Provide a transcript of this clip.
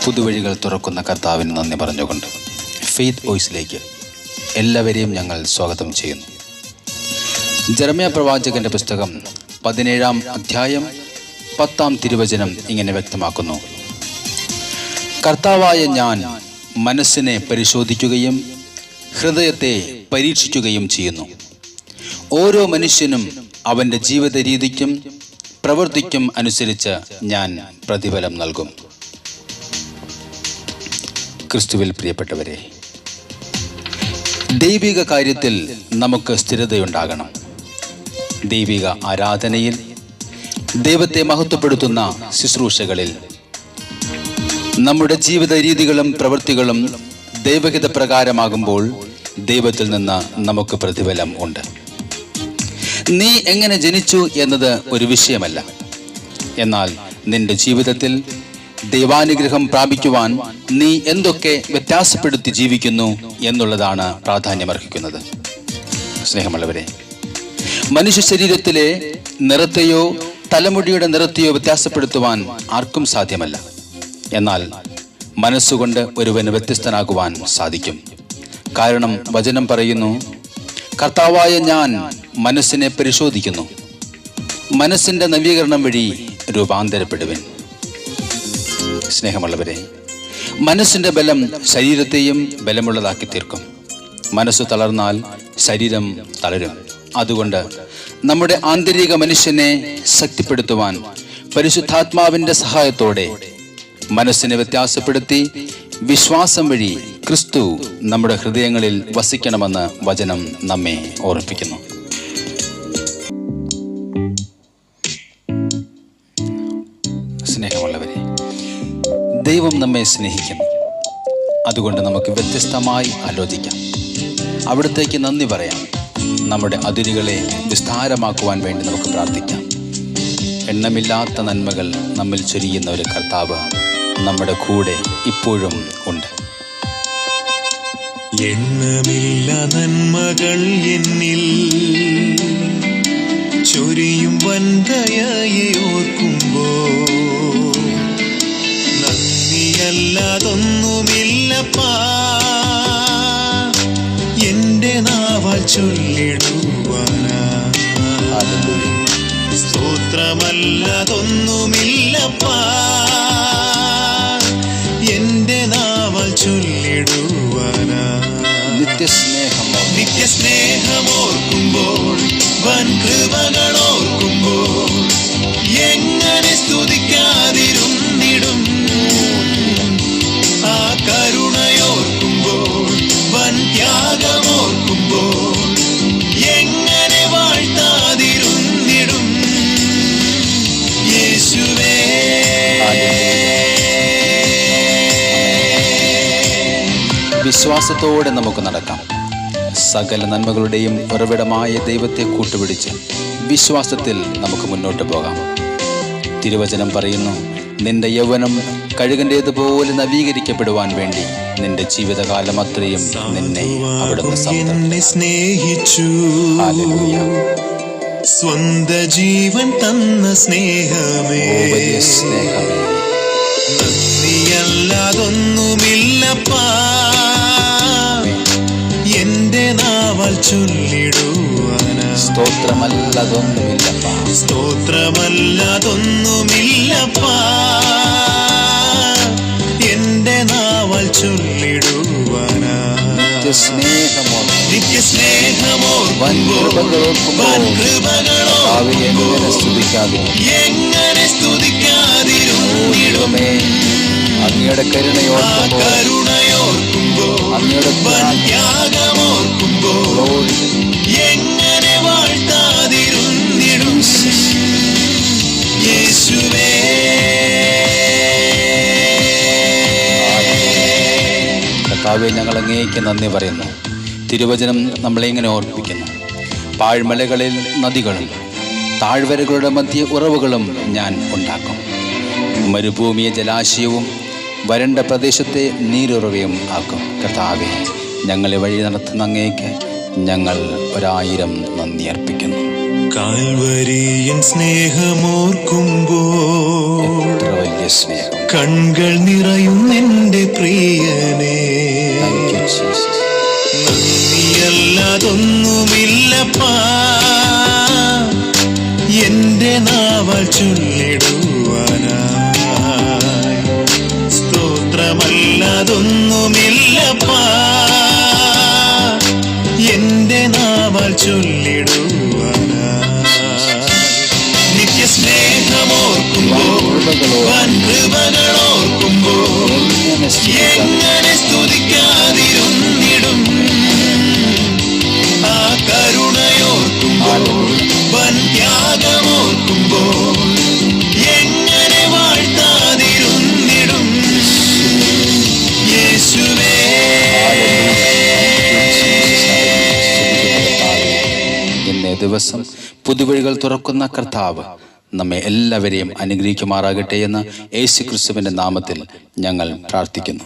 പുതുവഴികൾ തുറക്കുന്ന കർത്താവിന് നന്ദി പറഞ്ഞുകൊണ്ട് ഫെയ്ത്ത് വോയിസിലേക്ക് എല്ലാവരെയും ഞങ്ങൾ സ്വാഗതം ചെയ്യുന്നു. ജെറമ്യാ പ്രവാചകന്റെ പുസ്തകം 17-ാം അധ്യായം 10-ാം തിരുവചനം ഇങ്ങനെ വ്യക്തമാക്കുന്നു: കർത്താവായ ഞാൻ മനസ്സിനെ പരിശോധിക്കുകയും ഹൃദയത്തെ പരീക്ഷിക്കുകയും ചെയ്യുന്നു. ഓരോ മനുഷ്യനും അവൻ്റെ ജീവിത രീതിക്കും പ്രവൃത്തിക്കും അനുസരിച്ച് ഞാൻ പ്രതിഫലം നൽകും. ക്രിസ്തുവിൽ പ്രിയപ്പെട്ടവരെ, ദൈവിക കാര്യത്തിൽ നമുക്ക് സ്ഥിരതയുണ്ടാകണം. ദൈവിക ആരാധനയിൽ, ദൈവത്തെ മഹത്വപ്പെടുത്തുന്ന ശുശ്രൂഷകളിൽ നമ്മുടെ ജീവിത രീതികളും പ്രവൃത്തികളും ദൈവഹിത പ്രകാരമാകുമ്പോൾ ദൈവത്തിൽ നിന്ന് നമുക്ക് പ്രതിഫലം ഉണ്ട്. നീ എങ്ങനെ ജനിച്ചു എന്നത് ഒരു വിഷയമല്ല. എന്നാൽ നിന്റെ ജീവിതത്തിൽ ദൈവാനുഗ്രഹം പ്രാപിക്കുവാൻ നീ എന്തൊക്കെ വ്യത്യാസപ്പെടുത്തി ജീവിക്കുന്നു എന്നുള്ളതാണ് പ്രാധാന്യമർഹിക്കുന്നത്. സ്നേഹമുള്ളവരെ, മനുഷ്യ ശരീരത്തിലെ നിറത്തെയോ തലമുടിയുടെ നിറത്തെയോ വ്യത്യാസപ്പെടുത്തുവാൻ ആർക്കും സാധ്യമല്ല. എന്നാൽ മനസ്സുകൊണ്ട് ഒരുവന് വ്യത്യസ്തനാകുവാൻ സാധിക്കും. കാരണം വചനം പറയുന്നു, കർത്താവായ ഞാൻ മനസ്സിനെ പരിശോധിക്കുന്നു, മനസ്സിന്റെ നവീകരണം വഴി രൂപാന്തരപ്പെടുവിൻ. സ്നേഹമുള്ളവരെ, മനസ്സിന്റെ ബലം ശരീരത്തെയും ബലമുള്ളതാക്കി തീർക്കും. മനസ്സ് തളർന്നാൽ ശരീരം തളരും. അതുകൊണ്ട് നമ്മുടെ ആന്തരിക മനുഷ്യനെ ശക്തിപ്പെടുത്തുവാൻ പരിശുദ്ധാത്മാവിന്റെ സഹായത്തോടെ മനസ്സിനെ വ്യത്യാസപ്പെടുത്തി വിശ്വാസം വഴി ക്രിസ്തു നമ്മുടെ ഹൃദയങ്ങളിൽ വസിക്കണമെന്ന് വചനം നമ്മെ ഓർമ്മിപ്പിക്കുന്നു. സ്നേഹമുള്ളവരെ, ദൈവം നമ്മെ സ്നേഹിക്കുന്നു. അതുകൊണ്ട് നമുക്ക് വ്യത്യസ്തമായി ആലോചിക്കാം, അവിടത്തേക്ക് നന്ദി പറയാം, നമ്മുടെ അതിരുകളെ വിസ്താരമാക്കുവാൻ വേണ്ടി നമുക്ക് പ്രാർത്ഥിക്കാം. എണ്ണമില്ലാത്ത നന്മകൾ നമ്മിൽ ചൊരിയുന്ന ഒരു കർത്താവ് നമ്മുടെ കൂടെ ഇപ്പോഴും ഉണ്ട്. എണ്ണമില്ല നന്മകൾ എന്നിൽ ചൊരിയും വന്ദയയെ ഓർക്കുമ്പോൾ നന്ദിയല്ലാതൊന്നുമില്ലപ്പാ എന്റെ നാവാൽ ചൊല്ലിടുവാനാ. സ്തോത്രമല്ലാതൊന്നുമില്ലപ്പാ എന്റെ നാവാൽ ചൊല്ലിടുവാനാ. നിത്യസ്നേഹമോർക്കുമ്പോൾ വൻ കൃപകളോർക്കുമ്പോൾ എങ്ങനെ സ്തുതിക്കാതിരുന്നിടും. ആ കരുണയോർക്കുമ്പോൾ വൻ ത്യാഗമോർക്കുമ്പോൾ എങ്ങനെ വാഴ്ത്താതിരുന്നിടും. യേശുവേ, വിശ്വാസത്തോടെ നമുക്ക് നടക്കാം. സകല നന്മകളുടെയും ഉറവിടമായ ദൈവത്തെ കൂട്ടുപിടിച്ച് വിശ്വാസത്തിൽ നമുക്ക് മുന്നോട്ട് പോകാം. തിരുവചനം പറയുന്നു, നിന്റെ യൗവനം കഴുകൻ്റേതുപോലെ നവീകരിക്കപ്പെടുവാൻ വേണ്ടി നിന്റെ ജീവിതകാലം അത്രയും നിന്നെ അവിടുന്ന് സ്നേഹിച്ചു. സ്വന്ത ജീവൻ തന്ന സ്നേഹമേ, സ്നേഹമേ, നന്ദിയല്ലാതൊന്നുമില്ലപ്പാ എന്റെ നാവാൽ ചൊല്ലിടുവാനാ. സ്തോത്രമല്ലാതൊന്നുമില്ലപ്പാ, സ്തോത്രമല്ലാതൊന്നുമില്ലപ്പാ എന്റെ നാവാൽ ചൊല്ലിടുവാനാ. എങ്ങനെ സ്തുതിക്കാതിരുന്നിടും. അങ്ങയുടെ കരുണയോർക്കുമ്പോൾ ത്യാഗമോർക്കുമ്പോൾ എങ്ങനെ വാഴ്ത്താതിരുന്നിടും. യേശുവേ, കർത്താവേ, ഞങ്ങൾ അങ്ങേക്ക് നന്ദി പറയുന്നു. തിരുവചനം നമ്മളെ ഇങ്ങനെ ഓർമ്മിപ്പിക്കുന്നു, പാഴ്മലകളിൽ നദികളും താഴ്വരകളുടെ മധ്യ ഉറവുകളും ഞാൻ ഉണ്ടാക്കും. മരുഭൂമിയെ ജലാശയവും വരണ്ട പ്രദേശത്തെ നീരുറവയും ആക്കും. കർത്താവേ, ഞങ്ങളെ വഴി നടത്തുന്ന അങ്ങേക്ക് ഞങ്ങൾ 1000 നന്ദി അർപ്പിക്കുന്നു. കാൽവരിയൻ സ്നേഹമോർക്കുമ്പോൾ എത്ര വലിയ സ്നേഹം! കൺകൾ നിറയുന്നെന്റെ പ്രിയനേ. Thank you, Jesus. നന്ദിയല്ലാതൊന്നുമില്ലപ്പാ എന്റെ നാവാൽ ചൊല്ലിടുവാനായി. സ്തോത്രമല്ലാതൊന്നുമില്ലപ്പാ എന്റെ നാവാൽ ചൊല്ലിടുവാനായി. നിത്യസ്നേഹമോർക്കുമ്പോൾ വൻ കൃപകളോർക്കുമ്പോൾ എങ്ങനെ സ്തുതിക്കാതിരുന്നിടും. ആ കരുണയോർക്കുമ്പോൾ വൻ ത്യാഗമോർക്കുമ്പോൾ എങ്ങനെ വാഴ്ത്താതിരുന്നിടും. യേശുവേ ഇന്നേ ദിവസം പുതുവഴികൾ തുറക്കുന്ന കർത്താവ് നമ്മെ എല്ലാവരെയും അനുഗ്രഹിക്കുമാറാകട്ടെ എന്ന് യേശുക്രിസ്തുവിന്റെ നാമത്തിൽ ഞങ്ങൾ പ്രാർത്ഥിക്കുന്നു.